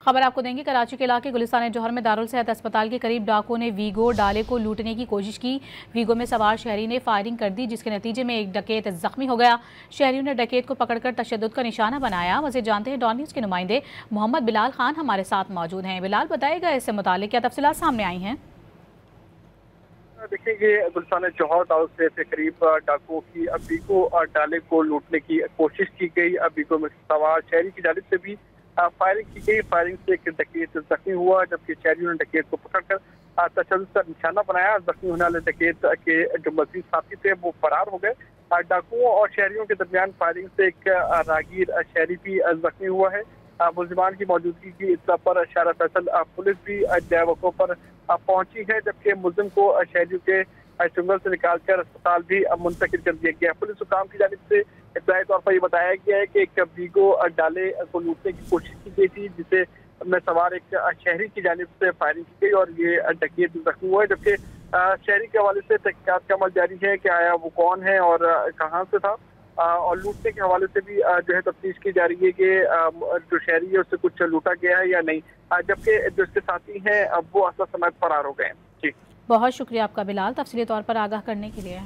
खबर आपको देंगे, कराची के इलाके गुलिस्तान जौहर में दारुल सेहत अस्पताल के करीब डाकुओं ने वीगो डाले को लूटने की कोशिश की। वीगो में सवार शहरी ने फायरिंग कर दी, जिसके नतीजे में एक डकैत जख्मी हो गया। शहरियों ने डकैत को पकड़कर तशद्दुद का निशाना बनाया। मज़ीद जानते हैं, डॉन न्यूज़ के नुमाइंदे मोहम्मद बिलाल खान हमारे साथ मौजूद हैं। बिलाल, बताएगा इससे मुताल्लिक क्या तफसीलात सामने आई हैं? देखिए, ये गुलिस्तान जौहर दारुल सेहत के करीब डाकुओं की वीगो डाले को लूटने की कोशिश की गई। वीगो में सवार शहरी की जानिब से भी फायरिंग की गई। फायरिंग से एक डकैत जख्मी हुआ, जबकि शहरियों ने डकैत को पकड़कर तशद्दुद का निशाना बनाया। जख्मी होने वाले डकैत के जो मजीद साथी थे वो फरार हो गए। डाकुओं और शहरियों के दरमियान फायरिंग से एक राहगीर शहरी भी जख्मी हुआ है। मुलजिमान की मौजूदगी की इत्तला पर शहर फैसल पुलिस भी मौके पर पहुंची है, जबकि मुलजिम को शहरियों के जंगल से निकालकर अस्पताल भी मुंतकिल कर दिया गया। पुलिस हुकाम की जानिब से इब्तदाई तौर पर यह बताया गया है कि एक वीगो डाले को लूटने की कोशिश की गई थी, जिसे में सवार एक शहरी की जानिब से फायरिंग की गई और ये डकैत जख्मी हुआ है। जबकि शहरी के हवाले से तहकीकात का अमल जारी है कि आया वो कौन है और कहाँ से था। और लूटने के हवाले से भी जो है तफ्तीश की जा रही है कि जो शहरी है उससे कुछ लूटा गया है या नहीं, जबकि जो इसके साथी हैं अब वो असला समेत फरार हो गए हैं। जी, बहुत शुक्रिया आपका बिलाल, तफसीली तौर पर आगाह करने के लिए।